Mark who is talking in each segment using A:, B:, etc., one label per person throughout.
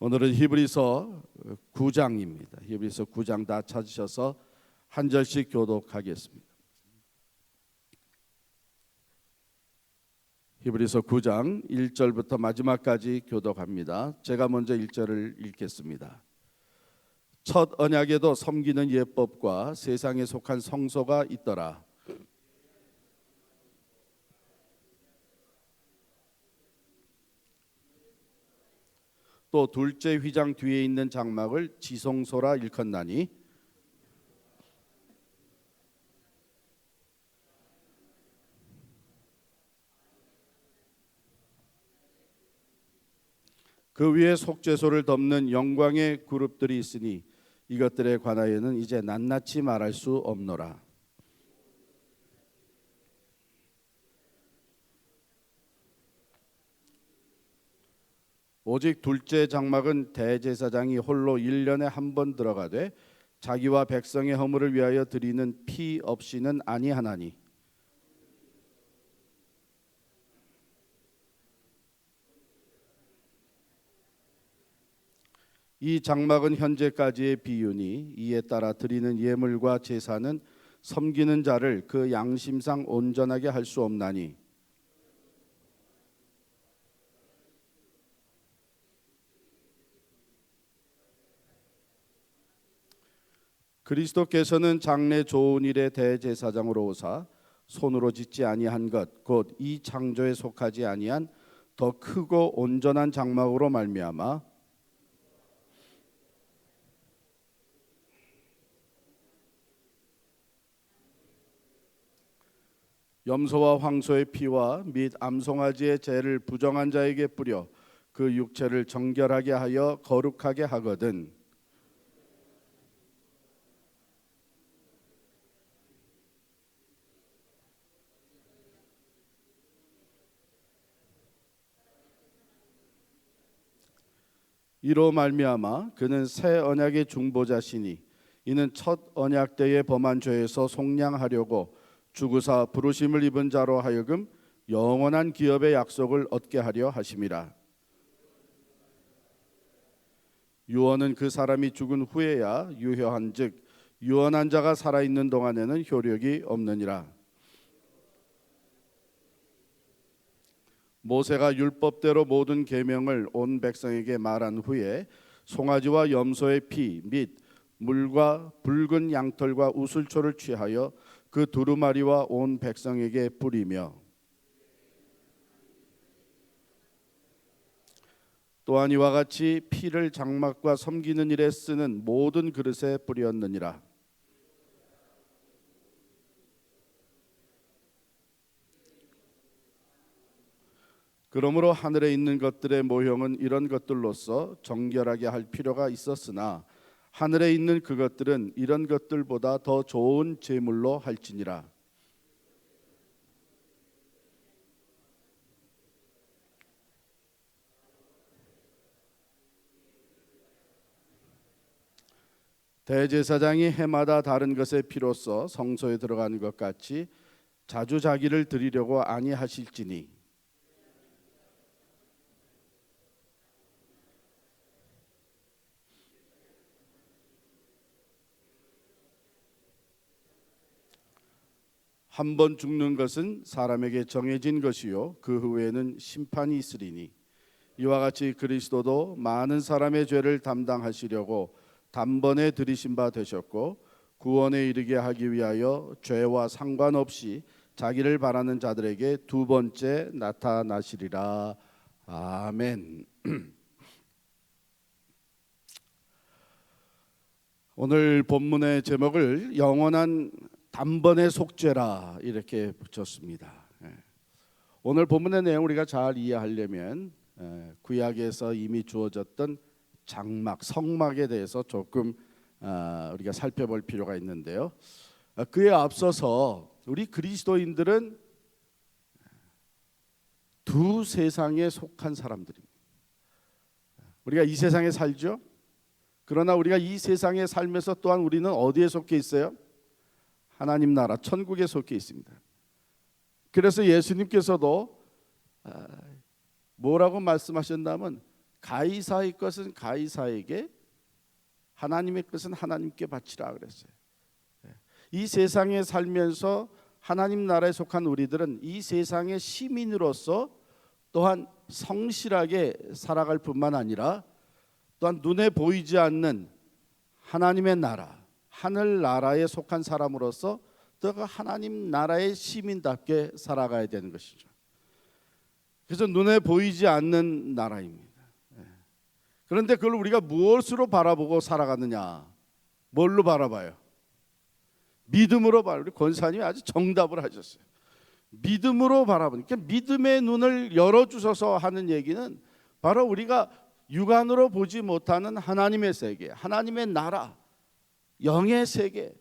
A: 오늘은 히브리서 9장입니다. 히브리서 9장 다 찾으셔서 한 절씩 교독하겠습니다. 히브리서 9장 1절부터 마지막까지 교독합니다. 제가 먼저 1절을 읽겠습니다. 첫 언약에도 섬기는 예법과 세상에 속한 성소가 있더라. 또 둘째 휘장 뒤에 있는 장막을 지성소라 일컫나니 그 위에 속죄소를 덮는 영광의 그룹들이 있으니 이것들에 관하여는 이제 낱낱이 말할 수 없노라. 오직 둘째 장막은 대제사장이 홀로 1년에 한 번 들어가되 자기와 백성의 허물을 위하여 드리는 피 없이는 아니하나니 이 장막은 현재까지의 비유니 이에 따라 드리는 예물과 제사는 섬기는 자를 그 양심상 온전하게 할 수 없나니 그리스도께서는 장래 좋은 일의 대제사장으로 오사 손으로 짓지 아니한 것 곧 이 창조에 속하지 아니한 더 크고 온전한 장막으로 말미암아 염소와 황소의 피와 및 암송아지의 죄를 부정한 자에게 뿌려 그 육체를 정결하게 하여 거룩하게 하거든. 이로 말미암아 그는 새 언약의 중보자시니 이는 첫 언약 때의 범한 죄에서 속량하려고 주구사 부르심을 입은 자로 하여금 영원한 기업의 약속을 얻게 하려 하심이라. 유언은 그 사람이 죽은 후에야 유효한즉 유언한 자가 살아있는 동안에는 효력이 없느니라. 모세가 율법대로 모든 계명을 온 백성에게 말한 후에 송아지와 염소의 피 및 물과 붉은 양털과 우슬초를 취하여 그 두루마리와 온 백성에게 뿌리며 또한 이와 같이 피를 장막과 섬기는 일에 쓰는 모든 그릇에 뿌렸느니라. 그러므로 하늘에 있는 것들의 모형은 이런 것들로서 정결하게 할 필요가 있었으나 하늘에 있는 그것들은 이런 것들보다 더 좋은 제물로 할지니라. 대제사장이 해마다 다른 것의 피로써 성소에 들어가는 것 같이 자주 자기를 드리려고 아니하실지니 한 번 죽는 것은 사람에게 정해진 것이요 그 후에는 심판이 있으리니 이와 같이 그리스도도 많은 사람의 죄를 담당하시려고 단번에 들이신 바 되셨고 구원에 이르게 하기 위하여 죄와 상관없이 자기를 바라는 자들에게 두 번째 나타나시리라. 아멘. 오늘 본문의 제목을 영원한 단번에 속죄라 이렇게 붙였습니다. 오늘 본문의 내용 우리가 잘 이해하려면 구약에서 이미 주어졌던 장막, 성막에 대해서 조금 우리가 살펴볼 필요가 있는데요. 그에 앞서서 우리 그리스도인들은 두 세상에 속한 사람들입니다. 우리가 이 세상에 살죠. 그러나 우리가 이 세상에 살면서 또한 우리는 어디에 속해 있어요? 하나님 나라 천국에 속해 있습니다. 그래서 예수님께서도 뭐라고 말씀하셨냐면 가이사의 것은 가이사에게, 하나님의 것은 하나님께 바치라 그랬어요. 이 세상에 살면서 하나님 나라에 속한 우리들은 이 세상의 시민으로서 또한 성실하게 살아갈 뿐만 아니라 또한 눈에 보이지 않는 하나님의 나라, 하늘 나라에 속한 사람으로서 또 하나님 나라의 시민답게 살아가야 되는 것이죠. 그래서 눈에 보이지 않는 나라입니다. 그런데 그걸 우리가 무엇으로 바라보고 살아가느냐? 뭘로 바라봐요? 믿음으로 바라봐요. 우리 권사님이 아주 정답을 하셨어요. 믿음으로 바라보니까, 믿음의 눈을 열어주셔서 하는 얘기는 바로 우리가 육안으로 보지 못하는 하나님의 세계, 하나님의 나라, 영의 세계,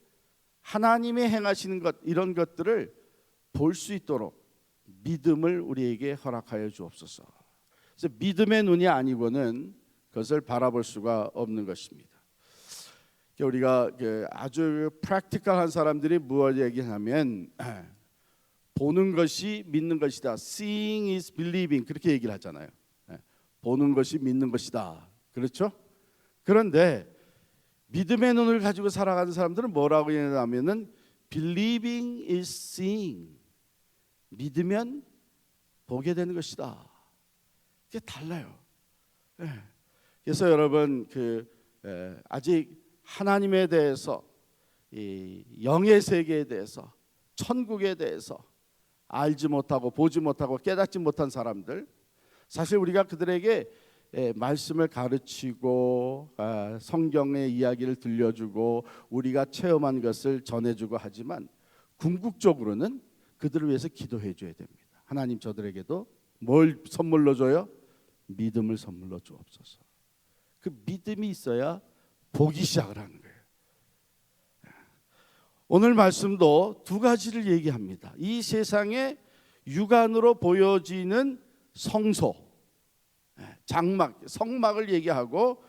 A: 하나님이 행하시는 것, 이런 것들을 볼 수 있도록 믿음을 우리에게 허락하여 주옵소서. 그래서 믿음의 눈이 아니고는 그것을 바라볼 수가 없는 것입니다. 우리가 아주 프랙티컬한 사람들이 무엇 얘기하면 보는 것이 믿는 것이다. Seeing is believing, 그렇게 얘기를 하잖아요. 보는 것이 믿는 것이다. 그렇죠? 그런데 믿음의 눈을 가지고 살아가는 사람들은 뭐라고 얘기하냐면은 believing is seeing. 믿으면 보게 되는 것이다. 이게 달라요. 그래서 여러분 아직 하나님에 대해서, 이 영의 세계에 대해서, 천국에 대해서 알지 못하고 보지 못하고 깨닫지 못한 사람들, 사실 우리가 그들에게 말씀을 가르치고 성경의 이야기를 들려주고 우리가 체험한 것을 전해주고 하지만 궁극적으로는 그들을 위해서 기도해 줘야 됩니다. 하나님, 저들에게도 뭘 선물로 줘요? 믿음을 선물로 주옵소서. 그 믿음이 있어야 보기 시작을 하는 거예요. 오늘 말씀도 두 가지를 얘기합니다. 이 세상에 육안으로 보여지는 성소, 장막, 성막을 얘기하고,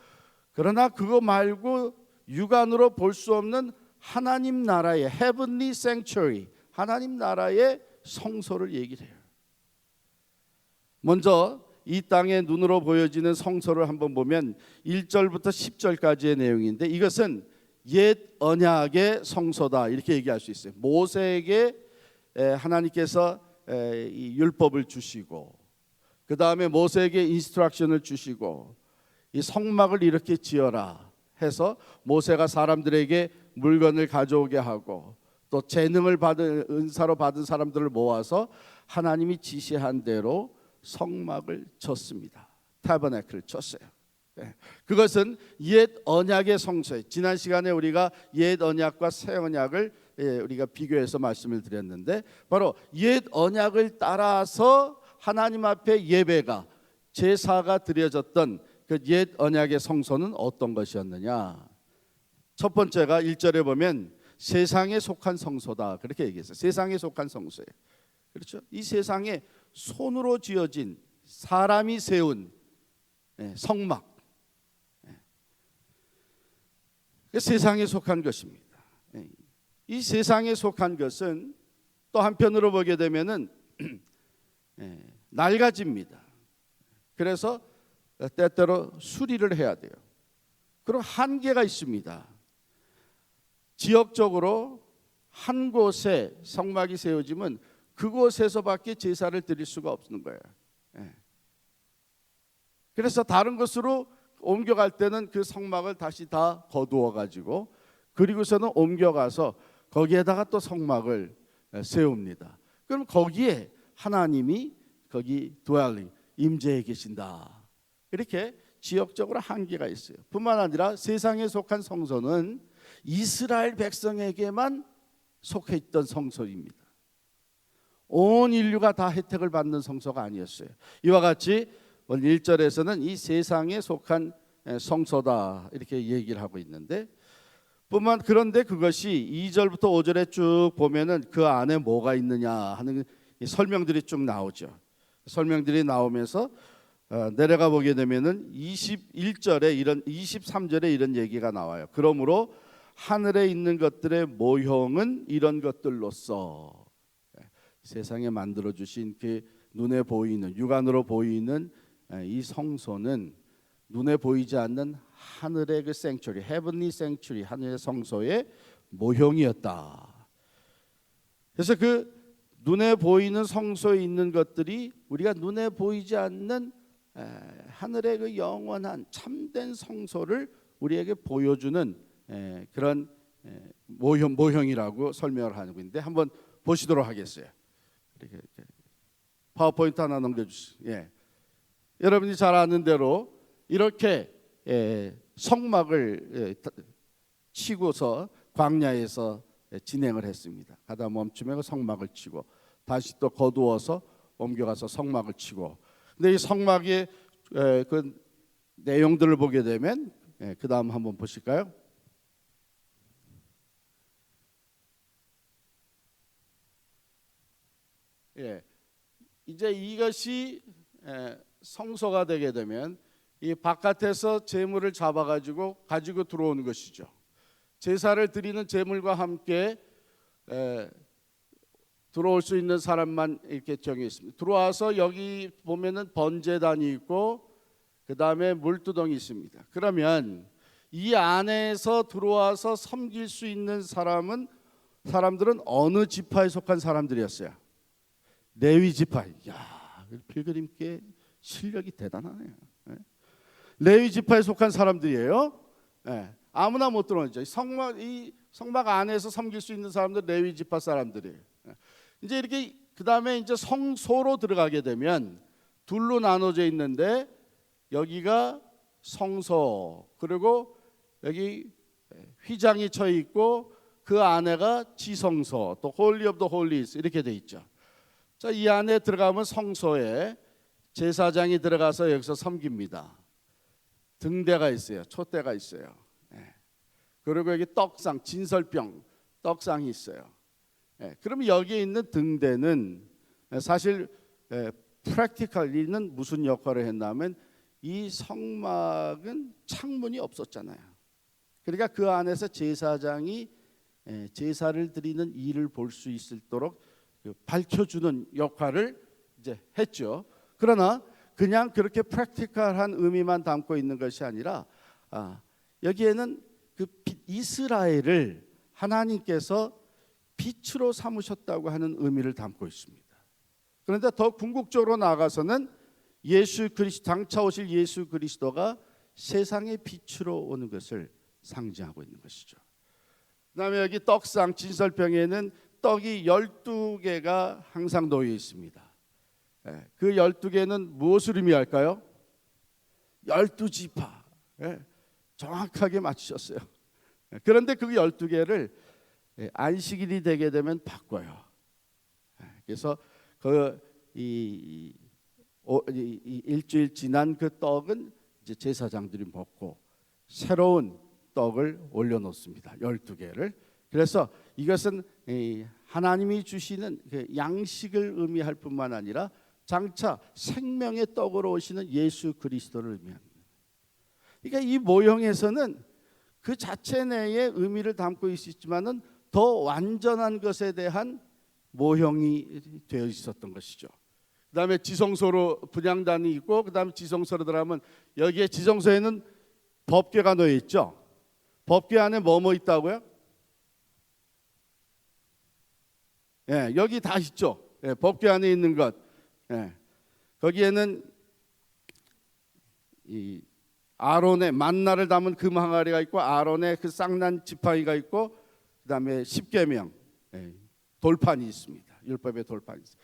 A: 그러나 그거 말고 육안으로 볼 수 없는 하나님 나라의 heavenly sanctuary, 하나님 나라의 성소를 얘기를 해요. 먼저 이 땅에 눈으로 보여지는 성소를 한번 보면 1절부터 10절까지의 내용인데, 이것은 옛 언약의 성소다, 이렇게 얘기할 수 있어요. 모세에게 하나님께서 이 율법을 주시고, 그 다음에 모세에게 인스트럭션을 주시고, 이 성막을 이렇게 지어라 해서 모세가 사람들에게 물건을 가져오게 하고, 또 재능을 받은, 은사로 받은 사람들을 모아서 하나님이 지시한 대로 성막을 쳤습니다. 타버나클을 쳤어요. 그것은 옛 언약의 성소예요. 지난 시간에 우리가 옛 언약과 새 언약을 우리가 비교해서 말씀을 드렸는데, 바로 옛 언약을 따라서 하나님 앞에 예배가, 제사가 드려졌던 그 옛 언약의 성소는 어떤 것이었느냐? 첫 번째가 1절에 보면 세상에 속한 성소다, 그렇게 얘기했어요. 세상에 속한 성소예요. 그렇죠? 이 세상에 손으로 지어진, 사람이 세운 성막, 세상에 속한 것입니다. 이 세상에 속한 것은 또 한편으로 보게 되면은 낡아집니다. 그래서 때때로 수리를 해야 돼요. 그럼 한계가 있습니다. 지역적으로 한 곳에 성막이 세워지면 그곳에서밖에 제사를 드릴 수가 없는 거예요. 그래서 다른 곳으로 옮겨갈 때는 그 성막을 다시 다 거두어 가지고, 그리고서는 옮겨가서 거기에다가 또 성막을 세웁니다. 그럼 거기에 하나님이 거기 dwelling, 임재해 계신다. 이렇게 지역적으로 한계가 있어요. 뿐만 아니라 세상에 속한 성소는 이스라엘 백성에게만 속해 있던 성소입니다. 온 인류가 다 혜택을 받는 성소가 아니었어요. 이와 같이 1절에서는 이 세상에 속한 성소다, 이렇게 얘기를 하고 있는데, 그런데 그것이 2절부터 5절에 쭉 보면은 그 안에 뭐가 있느냐 하는 설명들이 쭉 나오죠. 설명들이 나오면서 내려가 보게 되면은 21절에 이런, 23절에 이런 얘기가 나와요. 그러므로 하늘에 있는 것들의 모형은 이런 것들로서, 세상에 만들어 주신 그 눈에 보이는, 육안으로 보이는 이 성소는 눈에 보이지 않는 하늘의 그 생츄리, 헤븐리 생츄리, 하늘의 성소의 모형이었다. 그래서 그 눈에 보이는 성소에 있는 것들이 우리가 눈에 보이지 않는 하늘의 그 영원한 참된 성소를 우리에게 보여주는 그런 모형이라고 설명을 하고 있는데, 한번 보시도록 하겠어요. 이렇게 파워포인트 하나 넘겨주시죠. 예. 여러분이 잘 아는 대로 이렇게 성막을 치고서 광야에서 진행을 했습니다. 가다 멈추면 성막을 치고 다시 또 거두어서 옮겨가서 성막을 치고. 근데 이 성막의 그 내용들을 보게 되면, 그 다음 한번 보실까요? 예, 이제 이것이 성소가 되게 되면 이 바깥에서 제물을 가지고 들어오는 것이죠. 제사를 드리는 제물과 함께 들어올 수 있는 사람만 이렇게 정해 있습니다. 들어와서 여기 보면은 번제단이 있고 그 다음에 물두덩이 있습니다. 그러면 이 안에서 들어와서 섬길 수 있는 사람들은 어느 지파에 속한 사람들이었어요? 레위 지파. 야, 필그림께 실력이 대단하네요. 레위 지파에 속한 사람들이에요. 아무나 못 들어오죠. 이 성막 안에서 섬길 수 있는 사람들 레위 지파 사람들이에요. 이제 이렇게 그 다음에 이제 성소로 들어가게 되면 둘로 나눠져 있는데, 여기가 성소, 그리고 여기 휘장이 쳐 있고 그 안에가 지성소, 또 홀리 오브 더 홀리스 이렇게 돼 있죠. 자, 이 안에 들어가면 성소에 제사장이 들어가서 여기서 섬깁니다. 등대가 있어요. 촛대가 있어요. 그리고 여기 떡상, 진설병 떡상이 있어요. 그러면 여기에 있는 등대는 사실 프랙티컬리는 무슨 역할을 했냐면, 이 성막은 창문이 없었잖아요. 그러니까 그 안에서 제사장이 제사를 드리는 일을 볼 수 있도록 밝혀주는 역할을 이제 했죠. 그러나 그냥 그렇게 프랙티컬한 의미만 담고 있는 것이 아니라, 여기에는 그 이스라엘을 하나님께서 빛으로 삼으셨다고 하는 의미를 담고 있습니다. 그런데 더 궁극적으로 나아가서는 예수 그리스도, 장차 오실 예수 그리스도가 세상의 빛으로 오는 것을 상징하고 있는 것이죠. 그다음에 여기 떡상 진설병에는 떡이 12개가 항상 놓여 있습니다. 그 12개는 무엇을 의미할까요? 12지파. 정확하게 맞추셨어요. 그런데 그 12개를 안식일이 되게 되면 바꿔요. 그래서 이 일주일 지난 그 떡은 이제 제사장들이 먹고 새로운 떡을 올려놓습니다. 12개를. 그래서 이것은 하나님이 주시는 그 양식을 의미할 뿐만 아니라 장차 생명의 떡으로 오시는 예수 그리스도를 의미합니다. 그러니까 이 모형에서는 그 자체 내에 의미를 담고 있지만은 더 완전한 것에 대한 모형이 되어 있었던 것이죠. 그다음에 지성소로 분향단이 있고, 그다음에 지성소로 들어가면 여기에 지성소에는 법궤가 놓여 있죠. 법궤 안에 뭐 있다고요? 여기 다 있죠. 법궤 안에 있는 것. 거기에는 이 아론의 만나를 담은 금 항아리가 있고, 아론의 그 쌍난 지팡이가 있고, 그다음에 십계명 돌판이 있습니다. 율법의 돌판이 있습니다.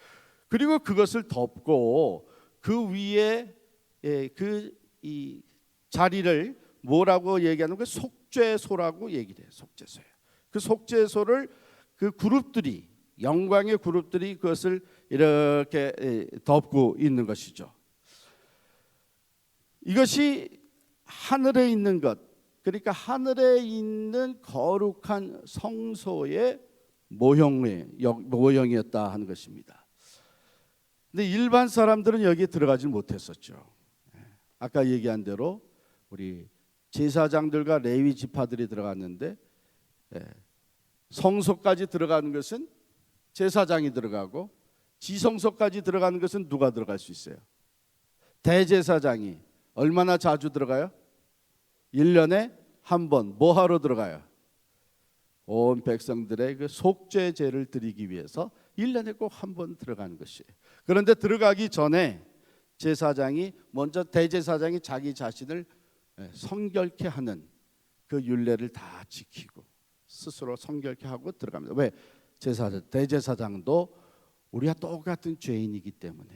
A: 그리고 그것을 덮고 그 위에 이 자리를 뭐라고 얘기하는 거? 속죄소라고 얘기를 해요. 속죄소예요. 그 속죄소를 그 그룹들이, 영광의 그룹들이 그것을 이렇게 덮고 있는 것이죠. 이것이 하늘에 있는 것, 그러니까 하늘에 있는 거룩한 성소의 모형이었다 하는 것입니다. 근데 일반 사람들은 여기에 들어가지 못했었죠. 아까 얘기한 대로 우리 제사장들과 레위 지파들이 들어갔는데, 성소까지 들어가는 것은 제사장이 들어가고, 지성소까지 들어가는 것은 누가 들어갈 수 있어요? 대제사장이. 얼마나 자주 들어가요? 1년에 한 번. 뭐 하러 들어가요? 온 백성들의 그 속죄제를 드리기 위해서 1년에 꼭 한 번 들어가는 것이에요. 그런데 들어가기 전에 제사장이 먼저 대제사장이 자기 자신을 성결케 하는 그 율례를 다 지키고 스스로 성결케 하고 들어갑니다. 왜? 대제사장도 우리와 똑같은 죄인이기 때문에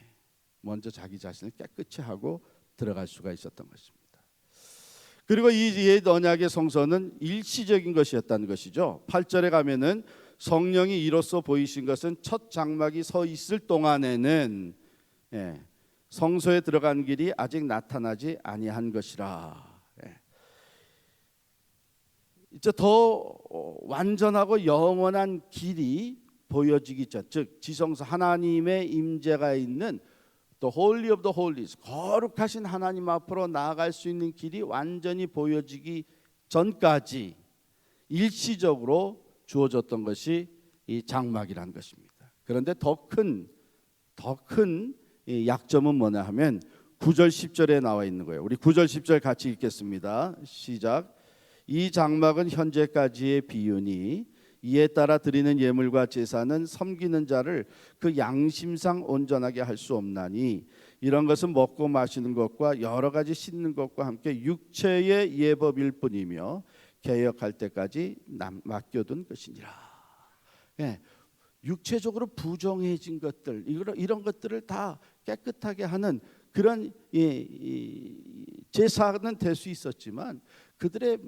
A: 먼저 자기 자신을 깨끗이 하고 들어갈 수가 있었던 것입니다. 그리고 이 옛 언약의 성소는 일시적인 것이었다는 것이죠. 8절에 가면은 성령이 이로써 보이신 것은 첫 장막이 서 있을 동안에는 성소에 들어간 길이 아직 나타나지 아니한 것이라. 이제 더 완전하고 영원한 길이 보여지기 전, 즉 지성소 하나님의 임재가 있는 The Holy of the Holies, 거룩하신 하나님 앞으로 나아갈 수 있는 길이 완전히 보여지기 전까지 일시적으로 주어졌던 것이 이 장막이라는 것입니다. 그런데 더 큰 약점은 뭐냐 하면 9절 10절에 나와 있는 거예요. 우리 9절 10절 같이 읽겠습니다. 시작. 이 장막은 현재까지의 비유니 이에 따라 드리는 예물과 제사는 섬기는 자를 그 양심상 온전하게 할 수 없나니 이런 것은 먹고 마시는 것과 여러 가지 씻는 것과 함께 육체의 예법일 뿐이며 개혁할 때까지 맡겨둔 것이니라. 육체적으로 부정해진 것들, 이런 것들을 다 깨끗하게 하는 그런 제사는 될 수 있었지만 그들의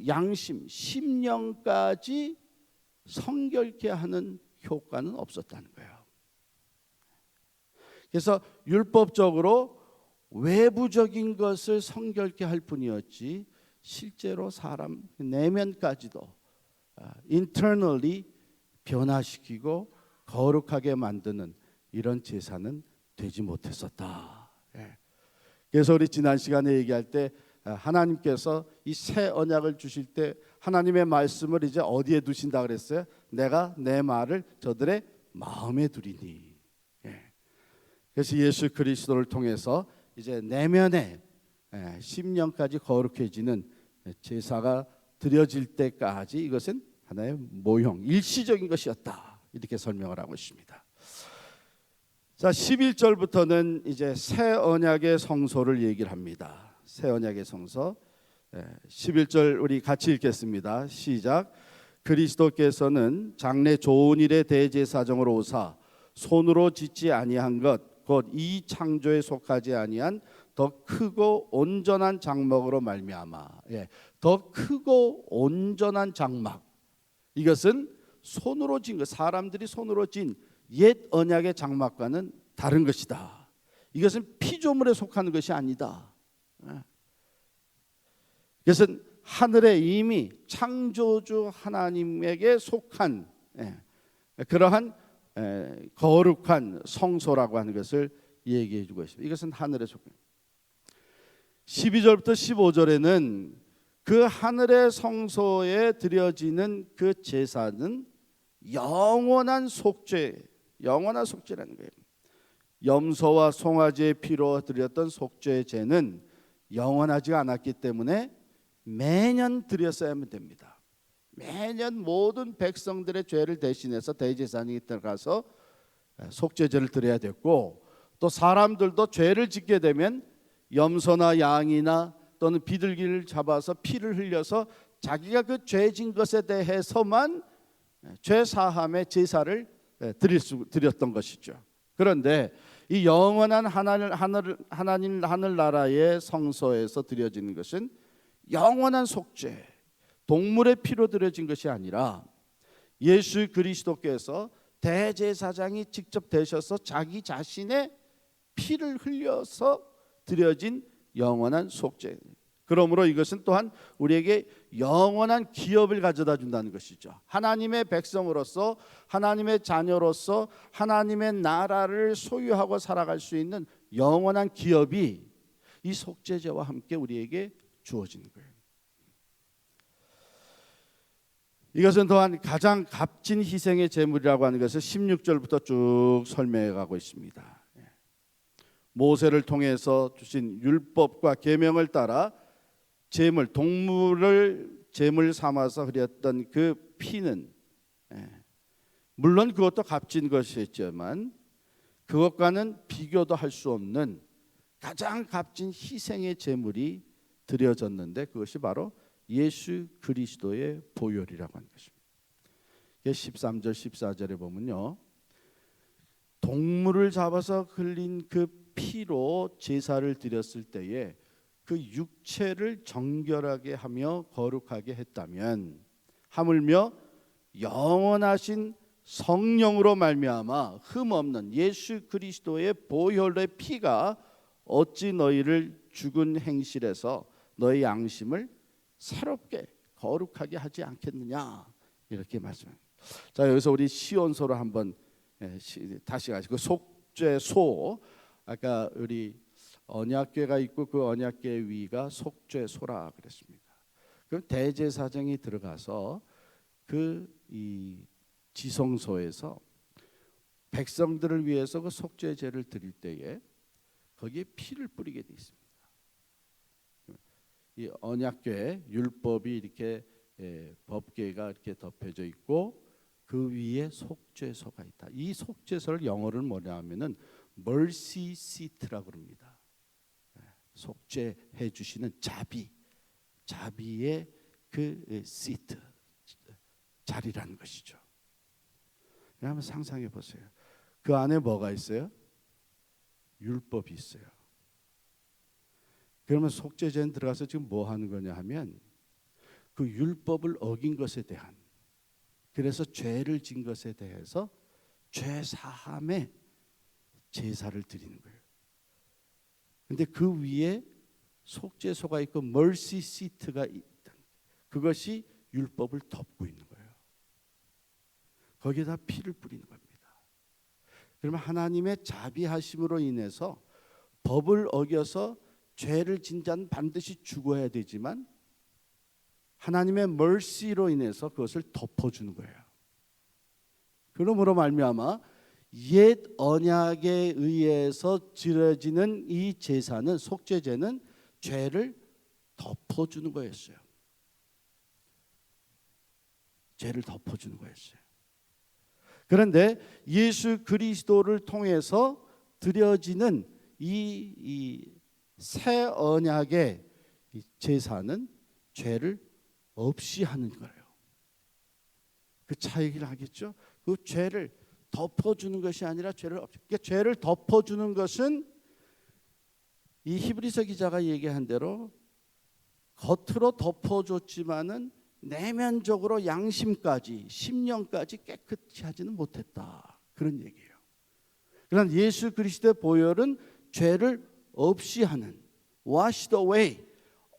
A: 양심, 심령까지 성결케 하는 효과는 없었다는 거예요. 그래서 율법적으로 외부적인 것을 성결케 할 뿐이었지 실제로 사람 내면까지도 internally 변화시키고 거룩하게 만드는 이런 제사는 되지 못했었다. 그래서 우리 지난 시간에 얘기할 때 하나님께서 이 새 언약을 주실 때 하나님의 말씀을 이제 어디에 두신다 그랬어요? 내가 내 말을 저들의 마음에 두리니. 그래서 예수 그리스도를 통해서 이제 내면의 심령까지 거룩해지는 제사가 드려질 때까지 이것은 하나의 모형, 일시적인 것이었다. 이렇게 설명을 하고 있습니다. 자, 11절부터는 이제 새 언약의 성소를 얘기를 합니다. 새 언약의 성소. 11절 우리 같이 읽겠습니다. 시작. 그리스도께서는 장래 좋은 일의 대제사장으로 오사 손으로 짓지 아니한 것 곧 이 창조에 속하지 아니한 더 크고 온전한 장막으로 말미암아. 더 크고 온전한 장막. 이것은 손으로 진 것, 사람들이 손으로 진 옛 언약의 장막과는 다른 것이다. 이것은 피조물에 속하는 것이 아니다. 이것은 하늘에 이미 창조주 하나님에게 속한 그러한 거룩한 성소라고 하는 것을 얘기해 주고 있습니다. 이것은 하늘에 속한. 12절부터 15절에는 그 하늘의 성소에 드려지는 그 제사는 영원한 속죄, 영원한 속죄라는 거예요. 염소와 송아지의 피로 드렸던 속죄제는 영원하지 않았기 때문에 매년 드렸어야만 됩니다. 매년 모든 백성들의 죄를 대신해서 대제사장이 들어가서 속죄제를 드려야 됐고, 또 사람들도 죄를 짓게 되면 염소나 양이나 또는 비둘기를 잡아서 피를 흘려서 자기가 그 죄진 것에 대해서만 죄 사함의 제사를 드렸던 것이죠. 그런데 이 영원한 하늘나라의 성소에서 드려지는 것은 영원한 속죄, 동물의 피로 드려진 것이 아니라 예수 그리스도께서 대제사장이 직접 되셔서 자기 자신의 피를 흘려서 드려진 영원한 속죄. 그러므로 이것은 또한 우리에게 영원한 기업을 가져다 준다는 것이죠. 하나님의 백성으로서, 하나님의 자녀로서 하나님의 나라를 소유하고 살아갈 수 있는 영원한 기업이 이 속죄제와 함께 우리에게 주어지는 거예요. 이것은 또한 가장 값진 희생의 제물이라고 하는 것을 16절부터 쭉 설명해 가고 있습니다. 모세를 통해서 주신 율법과 계명을 따라 동물을 제물 삼아서 흐렸던 그 피는 물론 그것도 값진 것이었지만 그것과는 비교도 할 수 없는 가장 값진 희생의 제물이 드려졌는데 그것이 바로 예수 그리스도의 보혈이라고 하는 것입니다. 13절 14절에 보면요, 동물을 잡아서 흘린 그 피로 제사를 드렸을 때에 그 육체를 정결하게 하며 거룩하게 했다면 하물며 영원하신 성령으로 말미암아 흠없는 예수 그리스도의 보혈의 피가 어찌 너희를 죽은 행실에서 너희 양심을 새롭게 거룩하게 하지 않겠느냐, 이렇게 말씀합니다. 자, 여기서 우리 시온소로 한번 다시 가시고, 속죄소, 아까 우리 언약궤가 있고 그 언약궤 위가 속죄소라 그랬습니다. 그럼 대제사장이 들어가서 이 지성소에서 백성들을 위해서 그 속죄제를 드릴 때에 거기에 피를 뿌리게 돼 있습니다. 이 언약궤 율법이 이렇게 법궤가 이렇게 덮여져 있고 그 위에 속죄소가 있다. 이 속죄소를 영어를 뭐냐 하면은 mercy seat라고 합니다. 속죄해 주시는 자비의 그 시트, 자리라는 것이죠. 한번 상상해 보세요. 그 안에 뭐가 있어요? 율법이 있어요. 그러면 속죄제는 들어가서 지금 뭐 하는 거냐 하면 그 율법을 어긴 것에 대한, 그래서 죄를 진 것에 대해서 죄 사함의 제사를 드리는 거예요. 근데 그 위에 속죄소가 있고 멀시 시트가 있다. 그것이 율법을 덮고 있는 거예요. 거기에다 피를 뿌리는 겁니다. 그러면 하나님의 자비하심으로 인해서 법을 어겨서 죄를 진 자는 반드시 죽어야 되지만 하나님의 멀시로 인해서 그것을 덮어주는 거예요. 그러므로 말미암아 옛 언약에 의해서 지어지는 이 제사는, 속죄제는 죄를 덮어주는 거였어요. 죄를 덮어주는 거였어요. 그런데 예수 그리스도를 통해서 드려지는 이 새 언약의 제사는 죄를 없이 하는 거예요. 그 차이를 하겠죠. 그 죄를 덮어주는 것이 아니라 죄를 없이. 그러니까 죄를 덮어주는 것은 이 히브리서 기자가 얘기한 대로 겉으로 덮어줬지만은 내면적으로 양심까지, 심령까지 깨끗이 하지는 못했다, 그런 얘기예요. 그러나 예수 그리스도의 보혈은 죄를 없이 하는, washed away,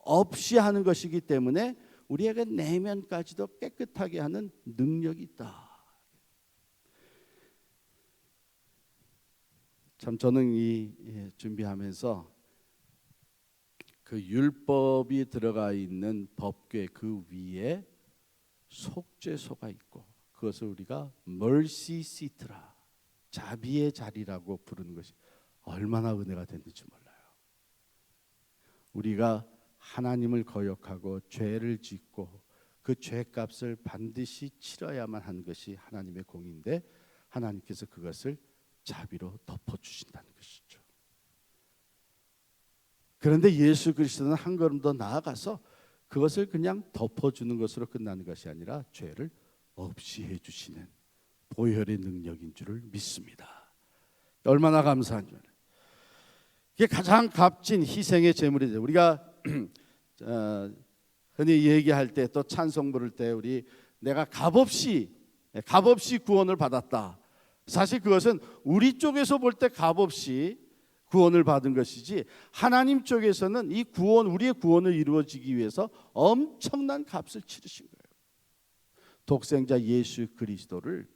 A: 없이 하는 것이기 때문에 우리에게 내면까지도 깨끗하게 하는 능력이 있다. 참 저는 이 준비하면서 그 율법이 들어가 있는 법궤 그 위에 속죄소가 있고 그것을 우리가 mercy seat라, 자비의 자리라고 부르는 것이 얼마나 은혜가 됐는지 몰라요. 우리가 하나님을 거역하고 죄를 짓고 그 죄값을 반드시 치러야만 하는 것이 하나님의 공인데 하나님께서 그것을 자비로 덮어주신다는 것이죠. 그런데 예수 그리스도는 한 걸음 더 나아가서 그것을 그냥 덮어주는 것으로 끝나는 것이 아니라 죄를 없이 해주시는 보혈의 능력인 줄을 믿습니다. 얼마나 감사한지. 이게 가장 값진 희생의 제물이죠. 우리가 흔히 얘기할 때, 또 찬송 부를 때 우리 내가 값없이 구원을 받았다. 사실 그것은 우리 쪽에서 볼 때 값없이 구원을 받은 것이지 하나님 쪽에서는 이 구원, 우리의 구원을 이루어지기 위해서 엄청난 값을 치르신 거예요. 독생자 예수 그리스도를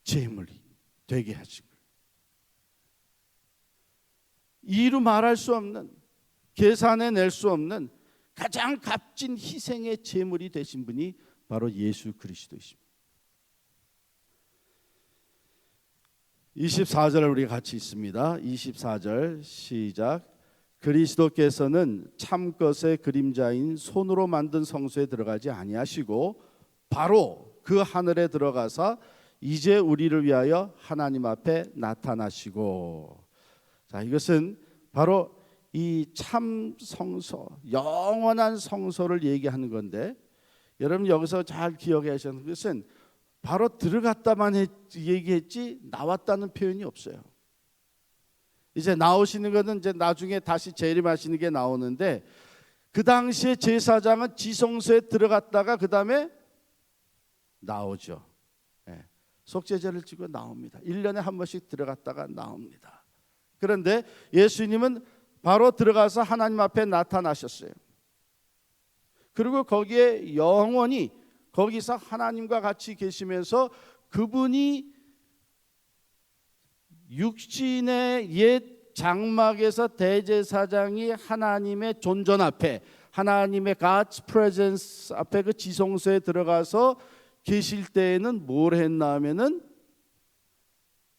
A: 제물이 되게 하신 거예요. 이루 말할 수 없는, 계산해낼 수 없는 가장 값진 희생의 제물이 되신 분이 바로 예수 그리스도이십니다. 24절 우리 같이 있습니다. 24절 시작. 그리스도께서는 참것의 그림자인 손으로 만든 성소에 들어가지 아니하시고 바로 그 하늘에 들어가사 이제 우리를 위하여 하나님 앞에 나타나시고. 자, 이것은 바로 이 참 성소, 영원한 성소를 얘기하는 건데, 여러분 여기서 잘 기억하셔야 하는 것은 바로 들어갔다만 얘기했지 나왔다는 표현이 없어요. 이제 나오시는 것은 이제 나중에 다시 재림하시는 게 나오는데, 그 당시에 제사장은 지성소에 들어갔다가 그 다음에 나오죠. 속죄제를 지고 나옵니다. 1년에 한 번씩 들어갔다가 나옵니다. 그런데 예수님은 바로 들어가서 하나님 앞에 나타나셨어요. 그리고 거기에 영원히 거기서 하나님과 같이 계시면서 그분이 육신의 옛 장막에서 대제사장이 하나님의 존전 앞에, 하나님의 God's presence 앞에 그 지성소에 들어가서 계실 때에는 뭘 했나 하면은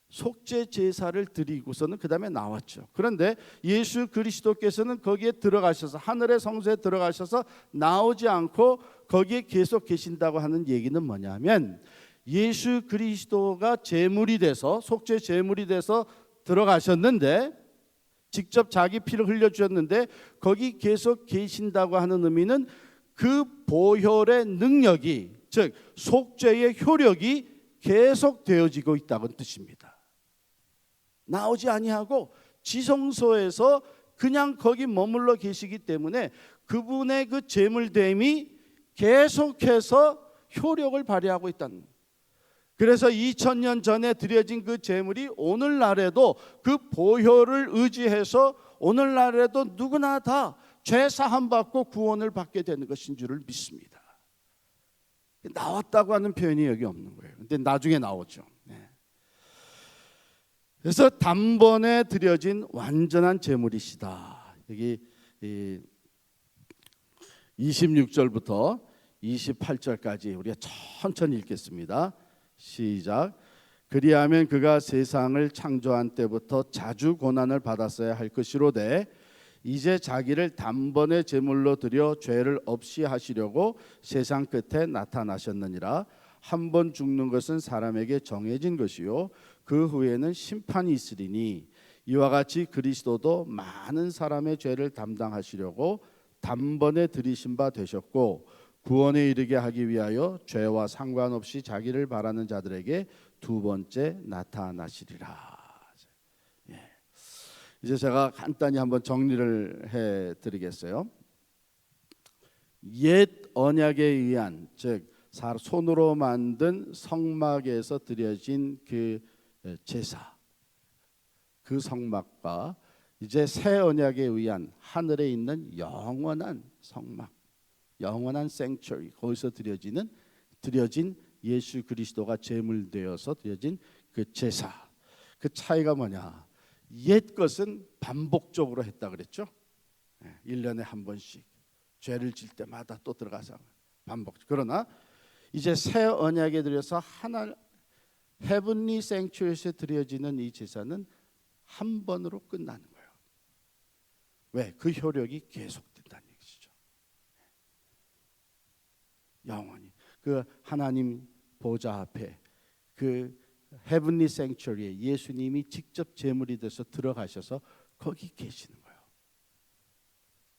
A: 속죄 제사를 드리고서는 그 다음에 나왔죠. 그런데 예수 그리스도께서는 거기에 들어가셔서, 하늘의 성소에 들어가셔서 나오지 않고 거기에 계속 계신다고 하는 얘기는 뭐냐면, 예수 그리스도가 제물이 돼서, 속죄 제물이 돼서 들어가셨는데, 직접 자기 피를 흘려주셨는데 거기 계속 계신다고 하는 의미는 그 보혈의 능력이, 즉 속죄의 효력이 계속 되어지고 있다는 뜻입니다. 나오지 아니하고 지성소에서 그냥 거기 머물러 계시기 때문에 그분의 그 제물됨이 계속해서 효력을 발휘하고 있다는 거예요. 그래서 2000년 전에 드려진 그 제물이 오늘날에도 그 보혈을 의지해서 오늘날에도 누구나 다 죄 사함 받고 구원을 받게 되는 것인 줄을 믿습니다. 나왔다고 하는 표현이 여기 없는 거예요. 근데 나중에 나오죠. 그래서 단번에 드려진 완전한 제물이시다. 여기 26절부터 28절까지 우리가 천천히 읽겠습니다. 시작. 그리하면 그가 세상을 창조한 때부터 자주 고난을 받았어야 할 것이로되 이제 자기를 단번에 제물로 드려 죄를 없이 하시려고 세상 끝에 나타나셨느니라. 한 번 죽는 것은 사람에게 정해진 것이요 그 후에는 심판이 있으리니 이와 같이 그리스도도 많은 사람의 죄를 담당하시려고 단번에 들이신 바 되셨고 구원에 이르게 하기 위하여 죄와 상관없이 자기를 바라는 자들에게 두 번째 나타나시리라. 이제 제가 간단히 한번 정리를 해드리겠어요. 옛 언약에 의한, 즉 손으로 만든 성막에서 드려진 그 제사, 그 성막과 이제 새 언약에 의한 하늘에 있는 영원한 성막, 영원한 생츄리, 거기서 드려진 예수 그리스도가 제물되어서 드려진 그 제사, 그 차이가 뭐냐? 옛 것은 반복적으로 했다 그랬죠. 1년에 한 번씩 죄를 질 때마다 또 들어가서 반복. 그러나 이제 새 언약에 들여서 하나 헤븐리 생츄리에서 드려지는 이 제사는 한 번으로 끝나는 거예요. 왜? 그 효력이 계속된다는 얘기죠. 영원히 그 하나님 보좌 앞에 그 헤븐리 생츄리에 예수님이 직접 제물이 돼서 들어가셔서 거기 계시는 거예요.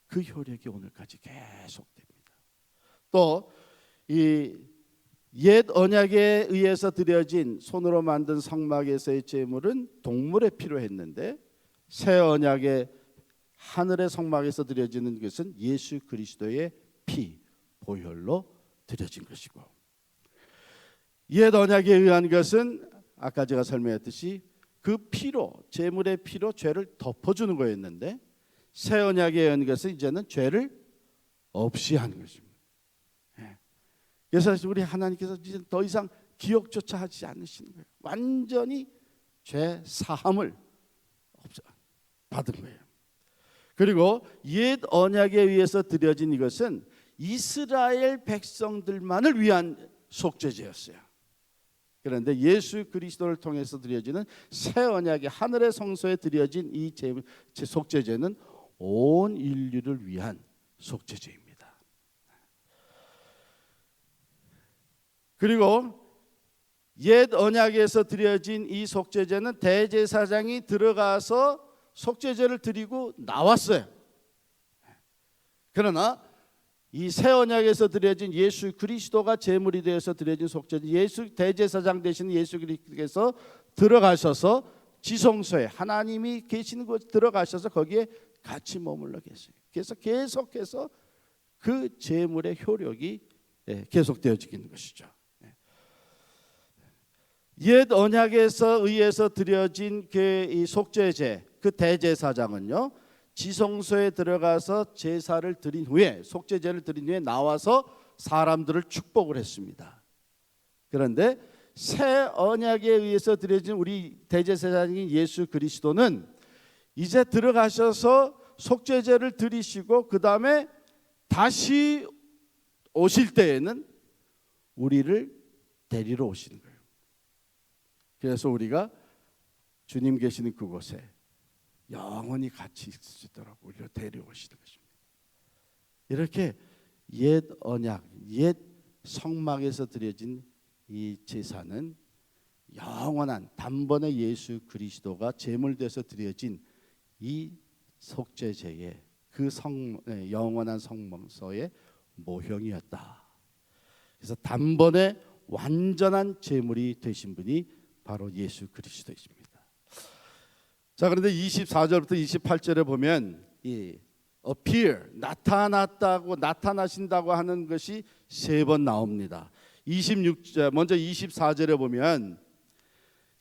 A: 그 효력이 오늘까지 계속됩니다. 또 이 옛 언약에 의해서 드려진 손으로 만든 성막에서의 제물은 동물의 피로 했는데 새 언약의 하늘의 성막에서 드려지는 것은 예수 그리스도의 피, 보혈로 드려진 것이고, 옛 언약에 의한 것은 아까 제가 설명했듯이 그 피로, 제물의 피로 죄를 덮어주는 거였는데 새 언약에 의한 것은 이제는 죄를 없이 하는 것입니다. 그래서 우리 하나님께서 이제 더 이상 기억조차 하지 않으시는 거예요. 완전히 죄 사함을 받은 거예요. 그리고 옛 언약에 의해서 드려진 이것은 이스라엘 백성들만을 위한 속죄제였어요. 그런데 예수 그리스도를 통해서 드려지는 새 언약의 하늘의 성소에 드려진 이 속죄제는 온 인류를 위한 속죄제입니다. 그리고 옛 언약에서 드려진 이 속죄제는 대제사장이 들어가서 속죄제를 드리고 나왔어요. 그러나 이 새 언약에서 드려진 예수 그리스도가 제물이 되어서 드려진 속죄제, 예수 대제사장 되신 예수 그리스도께서 들어가셔서 지성소에 하나님이 계시는 곳 들어가셔서 거기에 같이 머물러 계세요. 그래서 계속해서 그 제물의 효력이 계속되어지는 것이죠. 옛 언약에서 의해서 드려진 그 이 속죄제, 그 대제사장은요, 지성소에 들어가서 제사를 드린 후에, 속죄제를 드린 후에 나와서 사람들을 축복을 했습니다. 그런데 새 언약에 의해서 드려진 우리 대제사장인 예수 그리스도는 이제 들어가셔서 속죄제를 드리시고 그 다음에 다시 오실 때에는 우리를 데리러 오시는 거예요. 그래서 우리가 주님 계시는 그곳에 영원히 같이 있을 수 있도록 우리를 데려오시는 것입니다. 이렇게 옛 언약, 옛 성막에서 드려진 이 제사는 영원한 단번에 예수 그리스도가 제물돼서 드려진 이 속죄제의 그 영원한 성막서의 모형이었다. 그래서 단번에 완전한 제물이 되신 분이 바로 예수 그리스도이십니다. 자, 그런데 24절부터 28절에 보면 이 appear, 나타났다고, 나타나신다고 하는 것이 3번 나옵니다. 26절, 먼저 24절에 보면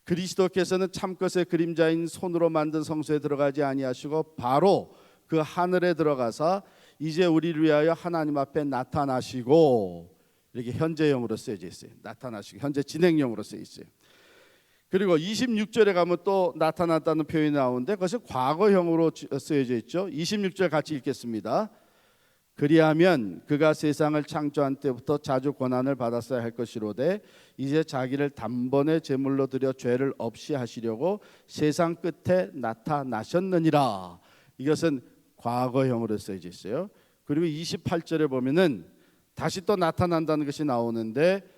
A: 그리스도께서는 참것의 그림자인 손으로 만든 성소에 들어가지 아니하시고 바로 그 하늘에 들어가사 이제 우리를 위하여 하나님 앞에 나타나시고, 이렇게 현재형으로 쓰여져 있어요. 나타나시고, 현재 진행형으로 쓰여 있어요. 그리고 26절에 가면 또 나타났다는 표현이 나오는데 그것이 과거형으로 쓰여져 있죠. 26절 같이 읽겠습니다. 그리하면 그가 세상을 창조한 때부터 자주 고난을 받았어야 할 것이로되 이제 자기를 단번에 제물로 드려 죄를 없이 하시려고 세상 끝에 나타나셨느니라. 이것은 과거형으로 쓰여져 있어요. 그리고 28절에 보면은 다시 또 나타난다는 것이 나오는데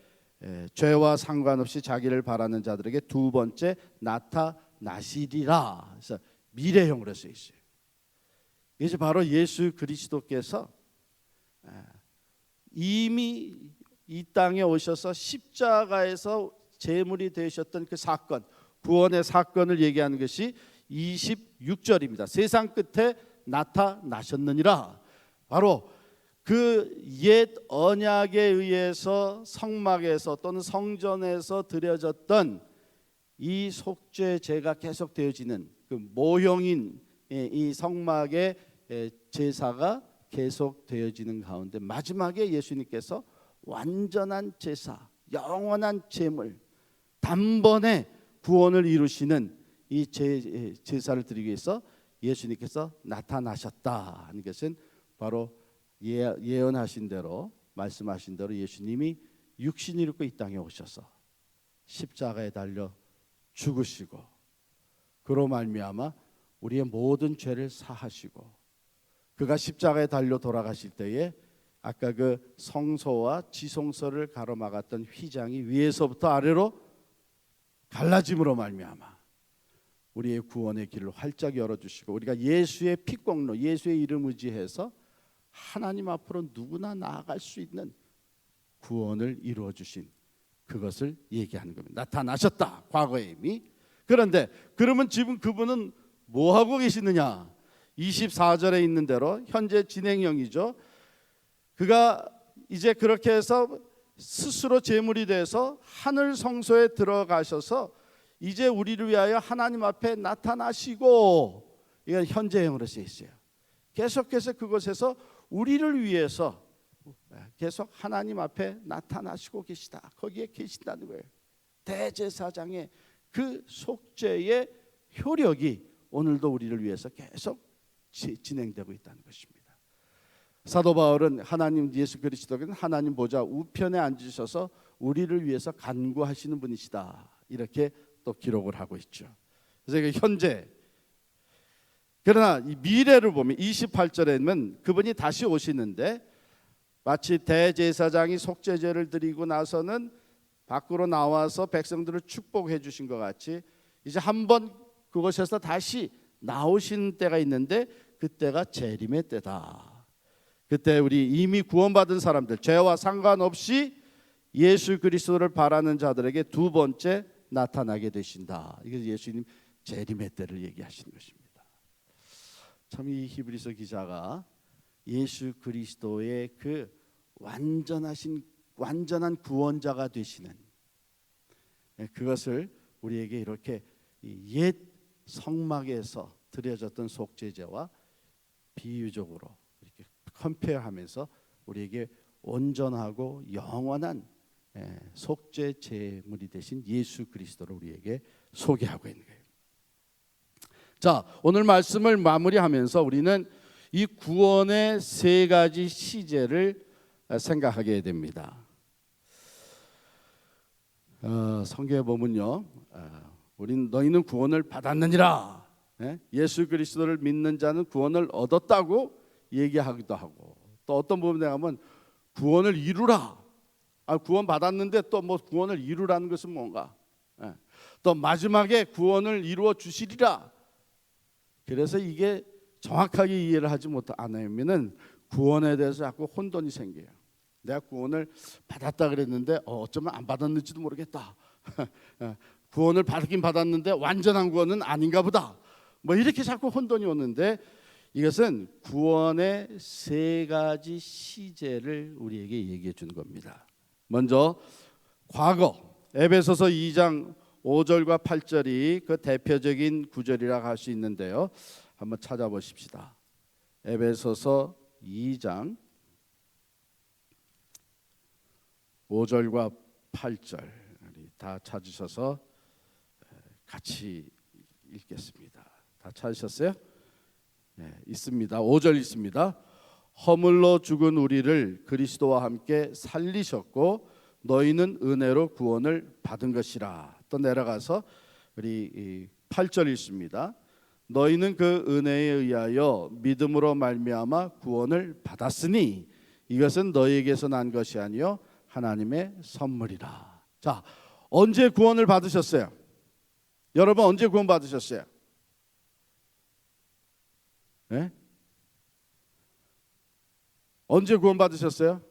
A: 죄와 상관없이 자기를 바라는 자들에게 두 번째 나타나시리라. 그래서 미래형으로 쓰여 있어요. 이제 바로 예수 그리스도께서 이미 이 땅에 오셔서 십자가에서 제물이 되셨던 그 사건, 구원의 사건을 얘기하는 것이 26절입니다. 세상 끝에 나타나셨느니라. 바로 그 옛 언약에 의해서 성막에서 또는 성전에서 드려졌던 이 속죄제가 계속 되어지는 그 모형인 이 성막의 제사가 계속 되어지는 가운데 마지막에 예수님께서 완전한 제사, 영원한 제물, 단번에 구원을 이루시는 이 제사를 드리기 위해서 예수님께서 나타나셨다 하는 것은 바로 예언하신 대로, 말씀하신 대로 예수님이 육신을 입고 이 땅에 오셔서 십자가에 달려 죽으시고 그로 말미암아 우리의 모든 죄를 사하시고, 그가 십자가에 달려 돌아가실 때에 아까 그 성소와 지성소를 가로막았던 휘장이 위에서부터 아래로 갈라짐으로 말미암아 우리의 구원의 길을 활짝 열어주시고, 우리가 예수의 피공로, 예수의 이름 의지해서 하나님 앞으로 누구나 나아갈 수 있는 구원을 이루어 주신 그것을 얘기하는 겁니다. 나타나셨다, 과거에 이미. 그런데 그러면 지금 그분은 뭐 하고 계시느냐? 24절에 있는 대로 현재 진행형이죠. 그가 이제 그렇게 해서 스스로 제물이 돼서 하늘 성소에 들어가셔서 이제 우리를 위하여 하나님 앞에 나타나시고, 이건 현재형으로 쓰여 있어요. 계속해서 그곳에서 우리를 위해서 계속 하나님 앞에 나타나시고 계시다, 거기에 계신다는 거예요. 대제사장의 그 속죄의 효력이 오늘도 우리를 위해서 계속 진행되고 있다는 것입니다. 사도 바울은 하나님 예수 그리스도는 하나님 보좌 우편에 앉으셔서 우리를 위해서 간구하시는 분이시다. 이렇게 또 기록을 하고 있죠. 그래서 이게 현재, 그러나 이 미래를 보면 28절에는 그분이 다시 오시는데 마치 대제사장이 속죄제를 드리고 나서는 밖으로 나와서 백성들을 축복해 주신 것 같이 이제 한번 그곳에서 다시 나오시는 때가 있는데 그때가 재림의 때다. 그때 우리 이미 구원받은 사람들, 죄와 상관없이 예수 그리스도를 바라는 자들에게 두 번째 나타나게 되신다. 이게 예수님 재림의 때를 얘기하시는 것입니다. 참 이 히브리서 기자가 예수 그리스도의 그 완전한 구원자가 되시는 그것을 우리에게 이렇게 옛 성막에서 드려졌던 속죄제와 비유적으로 이렇게 컴페어하면서 우리에게 온전하고 영원한 속죄 제물이 되신 예수 그리스도를 우리에게 소개하고 있는 거예요. 자, 오늘 말씀을 마무리하면서 우리는 이 구원의 세 가지 시제를 생각하게 됩니다. 성경에 보면요, 너희는 구원을 받았느니라. 예수 그리스도를 믿는 자는 구원을 얻었다고 얘기하기도 하고, 또 어떤 부분에 가면 구원을 이루라. 구원 받았는데 또 뭐 구원을 이루라는 것은 뭔가? 또 마지막에 구원을 이루어 주시리라. 그래서 이게 정확하게 이해를 하지 않으면은 구원에 대해서 자꾸 혼돈이 생겨요. 내가 구원을 받았다 그랬는데 어쩌면 안 받았는지도 모르겠다. 구원을 받긴 받았는데 완전한 구원은 아닌가 보다. 뭐 이렇게 자꾸 혼돈이 오는데 이것은 구원의 세 가지 시제를 우리에게 얘기해 주는 겁니다. 먼저 과거, 에베소서 2장 5절과 8절이 그 대표적인 구절이라고 할 수 있는데요. 한번 찾아보십시다. 에베소서 2장 5절과 8절 다 찾으셔서 같이 읽겠습니다. 다 찾으셨어요? 네, 있습니다. 5절 있습니다. 허물로 죽은 우리를 그리스도와 함께 살리셨고 너희는 은혜로 구원을 받은 것이라. 또 내려가서 우리 8절 있습니다. 너희는 그 은혜에 의하여 믿음으로 말미암아 구원을 받았으니 이것은 너희에게서 난 것이 아니요 하나님의 선물이라. 자, 언제 구원을 받으셨어요? 여러분 언제 구원 받으셨어요? 네? 언제 구원 받으셨어요?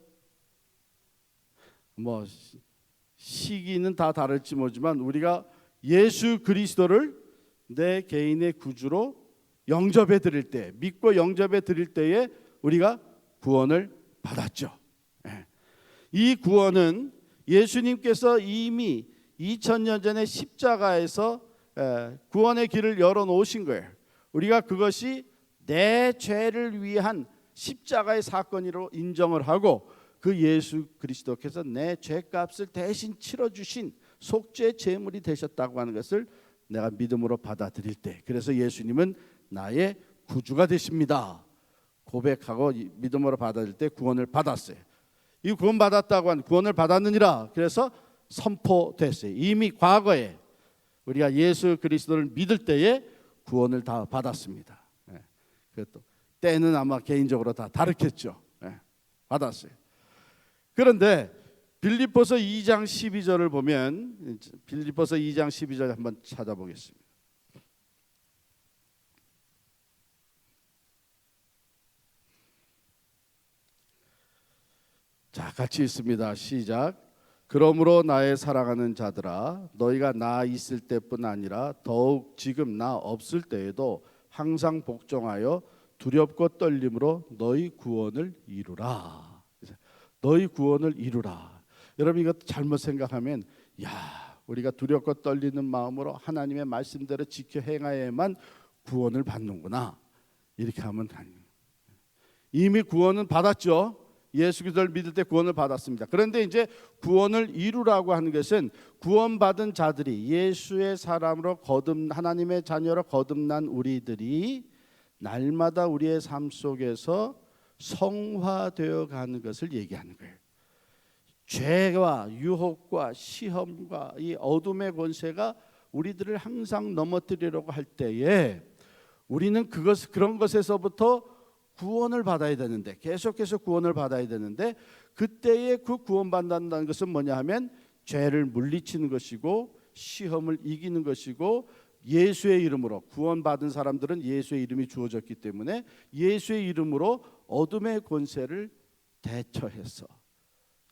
A: 뭐 시기는 다 다를지 모르지만 우리가 예수 그리스도를 내 개인의 구주로 영접해 드릴 때, 믿고 영접해 드릴 때에 우리가 구원을 받았죠. 이 구원은 예수님께서 이미 2000년 전에 십자가에서 구원의 길을 열어놓으신 거예요. 우리가 그것이 내 죄를 위한 십자가의 사건으로 인정을 하고 그 예수 그리스도께서 내 죄값을 대신 치러주신 속죄 제물이 되셨다고 하는 것을 내가 믿음으로 받아들일 때, 그래서 예수님은 나의 구주가 되십니다 고백하고 믿음으로 받아들일 때 구원을 받았어요. 이 구원 받았다고 한 구원을 받았느니라 그래서 선포됐어요. 이미 과거에 우리가 예수 그리스도를 믿을 때에 구원을 다 받았습니다. 그것도 때는 아마 개인적으로 다 다르겠죠. 받았어요. 그런데 빌립보서 2장 12절을 보면, 빌립보서 2장 12절 한번 찾아보겠습니다. 자, 같이 있습니다. 시작. 그러므로 나의 사랑하는 자들아, 너희가 나 있을 때뿐 아니라 더욱 지금 나 없을 때에도 항상 복종하여 두렵고 떨림으로 너희 구원을 이루라. 너희 구원을 이루라. 여러분 이것 잘못 생각하면 우리가 두렵고 떨리는 마음으로 하나님의 말씀대로 지켜 행하여야만 구원을 받는구나 이렇게 하면 아니에요. 이미 구원은 받았죠. 예수 그리스도를 믿을 때 구원을 받았습니다. 그런데 이제 구원을 이루라고 하는 것은 구원받은 자들이 예수의 사람으로 하나님의 자녀로 거듭난 우리들이 날마다 우리의 삶 속에서 성화되어 가는 것을 얘기하는 거예요. 죄와 유혹과 시험과 이 어둠의 권세가 우리들을 항상 넘어뜨리려고 할 때에 우리는 그런 것에서부터 구원을 받아야 되는데, 계속해서 구원을 받아야 되는데, 그때에 그 구원받는다는 것은 뭐냐 하면 죄를 물리치는 것이고 시험을 이기는 것이고, 예수의 이름으로 구원받은 사람들은 예수의 이름이 주어졌기 때문에 예수의 이름으로 어둠의 권세를 대처해서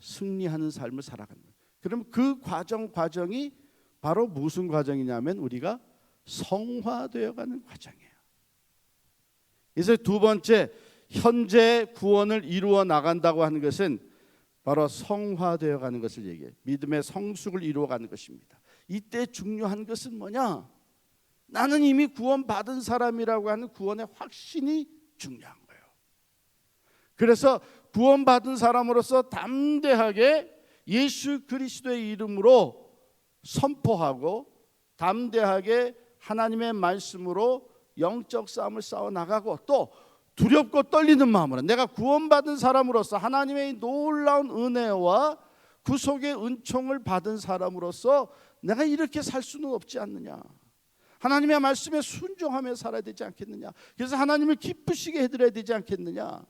A: 승리하는 삶을 살아가는 거예요. 그럼 그 과정이 바로 무슨 과정이냐면 우리가 성화되어가는 과정이에요. 그래서 두 번째, 현재 구원을 이루어 나간다고 하는 것은 바로 성화되어가는 것을 얘기해요. 믿음의 성숙을 이루어가는 것입니다. 이때 중요한 것은 뭐냐? 나는 이미 구원받은 사람이라고 하는 구원의 확신이 중요한 거예요. 그래서 구원받은 사람으로서 담대하게 예수 그리스도의 이름으로 선포하고 담대하게 하나님의 말씀으로 영적 싸움을 싸워 나가고, 또 두렵고 떨리는 마음으로 내가 구원받은 사람으로서 하나님의 놀라운 은혜와 구속의 은총을 받은 사람으로서 내가 이렇게 살 수는 없지 않느냐, 하나님의 말씀에 순종하며 살아야 되지 않겠느냐, 그래서 하나님을 기쁘시게 해드려야 되지 않겠느냐.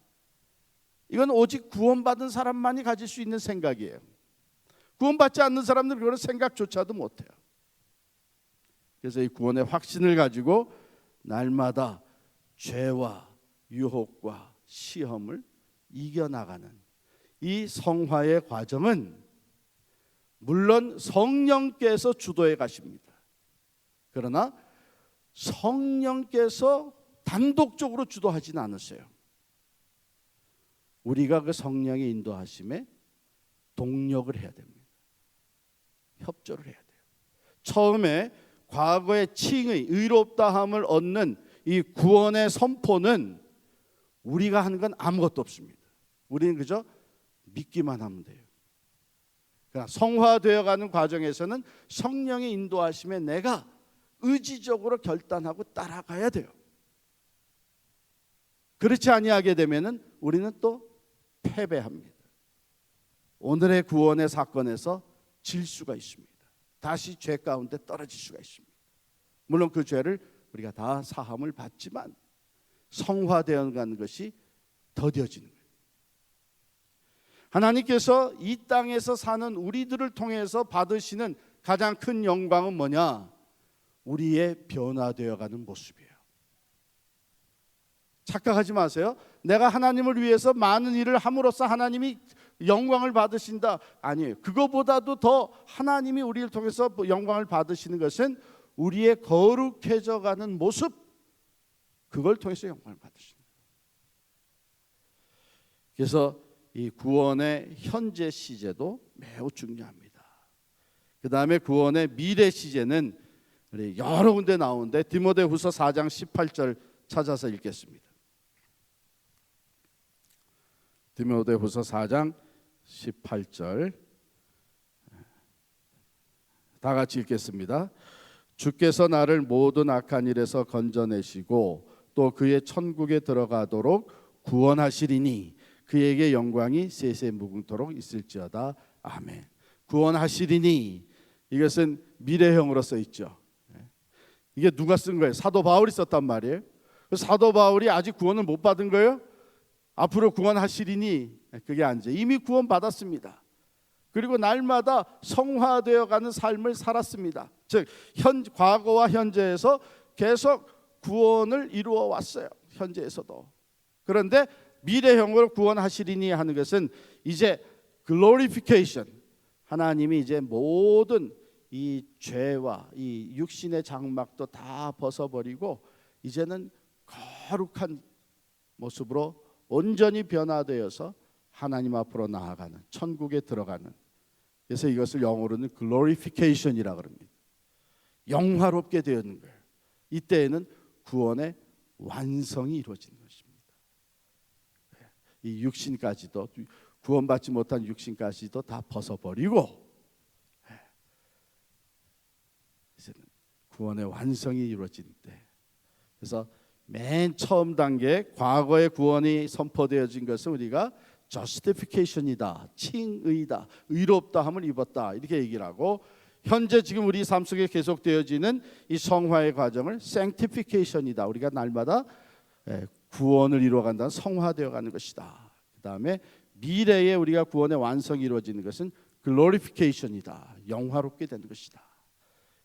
A: 이건 오직 구원받은 사람만이 가질 수 있는 생각이에요. 구원받지 않는 사람들은 그런 생각조차도 못해요. 그래서 이 구원의 확신을 가지고 날마다 죄와 유혹과 시험을 이겨나가는 이 성화의 과정은 물론 성령께서 주도해 가십니다. 그러나 성령께서 단독적으로 주도하지는 않으세요. 우리가 그 성령의 인도하심에 동력을 해야 됩니다. 협조를 해야 돼요. 처음에 과거의 칭의 의롭다함을 얻는 이 구원의 선포는 우리가 하는 건 아무것도 없습니다. 우리는 그저 믿기만 하면 돼요. 그러나 성화되어가는 과정에서는 성령의 인도하심에 내가 의지적으로 결단하고 따라가야 돼요. 그렇지 아니하게 되면은 우리는 또 패배합니다. 오늘의 구원의 사건에서 질 수가 있습니다. 다시 죄 가운데 떨어질 수가 있습니다. 물론 그 죄를 우리가 다 사함을 받지만 성화되어 가는 것이 더뎌지는 거예요. 하나님께서 이 땅에서 사는 우리들을 통해서 받으시는 가장 큰 영광은 뭐냐? 우리의 변화되어 가는 모습이에요. 착각하지 마세요. 내가 하나님을 위해서 많은 일을 함으로써 하나님이 영광을 받으신다. 아니에요. 그거보다도 더 하나님이 우리를 통해서 영광을 받으시는 것은 우리의 거룩해져 가는 모습, 그걸 통해서 영광을 받으신다. 그래서 이 구원의 현재 시제도 매우 중요합니다. 그 다음에 구원의 미래 시제는 여러 군데 나오는데 디모데후서 4장 18절 찾아서 읽겠습니다. 디모데후서 4장 18절 다 같이 읽겠습니다. 주께서 나를 모든 악한 일에서 건져내시고 또 그의 천국에 들어가도록 구원하시리니 그에게 영광이 세세 무궁토록 있을지어다. 아멘. 구원하시리니, 이것은 미래형으로 써 있죠. 이게 누가 쓴 거예요? 사도 바울이 썼단 말이에요. 사도 바울이 아직 구원을 못 받은 거예요? 앞으로 구원하시리니, 그게 아니죠. 이미 구원받았습니다. 그리고 날마다 성화되어 가는 삶을 살았습니다. 즉 과거와 현재에서 계속 구원을 이루어 왔어요. 현재에서도. 그런데 미래형으로 구원하시리니 하는 것은 이제 글로리피케이션, 하나님이 이제 모든 이 죄와 이 육신의 장막도 다 벗어버리고 이제는 거룩한 모습으로 온전히 변화되어서 하나님 앞으로 나아가는, 천국에 들어가는, 그래서 이것을 영어로는 glorification이라고 합니다. 영화롭게 되는 거예요. 이때에는 구원의 완성이 이루어지는 것입니다. 이 육신까지도, 구원받지 못한 육신까지도 다 벗어버리고 이제는 구원의 완성이 이루어진 때, 그래서 맨 처음 단계 과거의 구원이 선포되어진 것은 우리가 justification이다, 칭의다, 의롭다함을 입었다 이렇게 얘기를 하고, 현재 지금 우리 삶 속에 계속되어지는 이 성화의 과정을 sanctification이다, 우리가 날마다 구원을 이루어간다는 성화되어가는 것이다. 그 다음에 미래에 우리가 구원의 완성이 이루어지는 것은 glorification이다, 영화롭게 되는 것이다.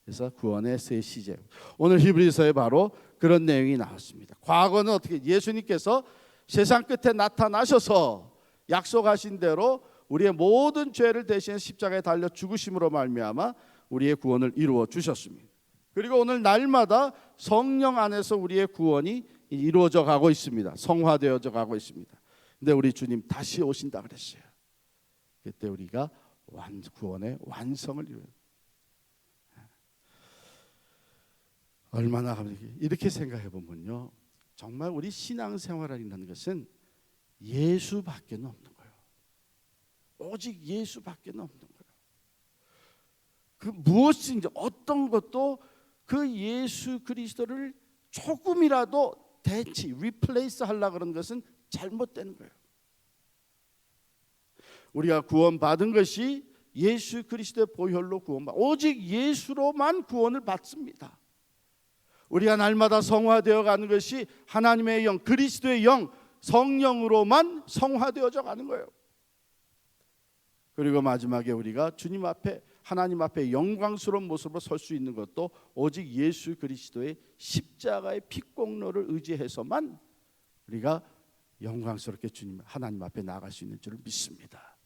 A: 그래서 구원의 세 시제, 오늘 히브리서에 바로 그런 내용이 나왔습니다. 과거는 어떻게 예수님께서 세상 끝에 나타나셔서 약속하신 대로 우리의 모든 죄를 대신 십자가에 달려 죽으심으로 말미암아 우리의 구원을 이루어 주셨습니다. 그리고 오늘 날마다 성령 안에서 우리의 구원이 이루어져 가고 있습니다. 성화되어져 가고 있습니다. 근데 우리 주님 다시 오신다 그랬어요. 그때 우리가 구원의 완성을 이루어요. 얼마나 이렇게 생각해 보면요, 정말 우리 신앙생활이라는 것은 예수밖에 없는 거예요. 오직 예수밖에 없는 거예요. 그 무엇인지 어떤 것도 그 예수 그리스도를 조금이라도 대치, 리플레이스 하려고 그러는 것은 잘못된 거예요. 우리가 구원받은 것이 예수 그리스도의 보혈로 오직 예수로만 구원을 받습니다. 우리가 날마다 성화되어 가는 것이 하나님의 영, 그리스도의 영, 성령으로만 성화되어져 가는 거예요. 그리고 마지막에 우리가 주님 앞에, 하나님 앞에 영광스러운 모습으로 설 수 있는 것도 오직 예수 그리스도의 십자가의 피공로를 의지해서만 우리가 영광스럽게 주님, 하나님 앞에 나아갈 수 있는 줄 믿습니다.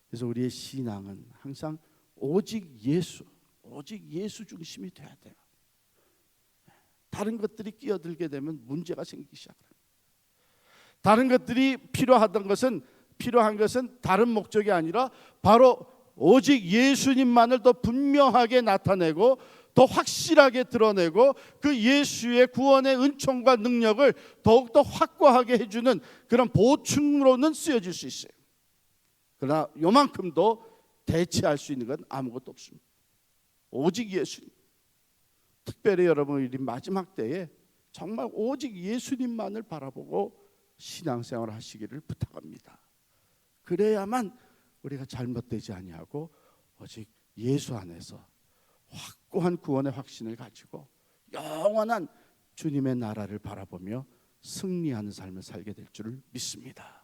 A: 그래서 우리의 신앙은 항상 오직 예수 중심이 돼야 돼요. 다른 것들이 끼어들게 되면 문제가 생기기 시작합니다. 다른 것들이 필요한 것은 다른 목적이 아니라 바로 오직 예수님만을 더 분명하게 나타내고 더 확실하게 드러내고 그 예수의 구원의 은총과 능력을 더욱더 확고하게 해주는 그런 보충으로는 쓰여질 수 있어요. 그러나 요만큼도 대체할 수 있는 건 아무것도 없습니다. 오직 예수님. 특별히 여러분, 이 마지막 때에 정말 오직 예수님만을 바라보고 신앙생활을 하시기를 부탁합니다. 그래야만 우리가 잘못되지 아니하고 오직 예수 안에서 확고한 구원의 확신을 가지고 영원한 주님의 나라를 바라보며 승리하는 삶을 살게 될 줄을 믿습니다.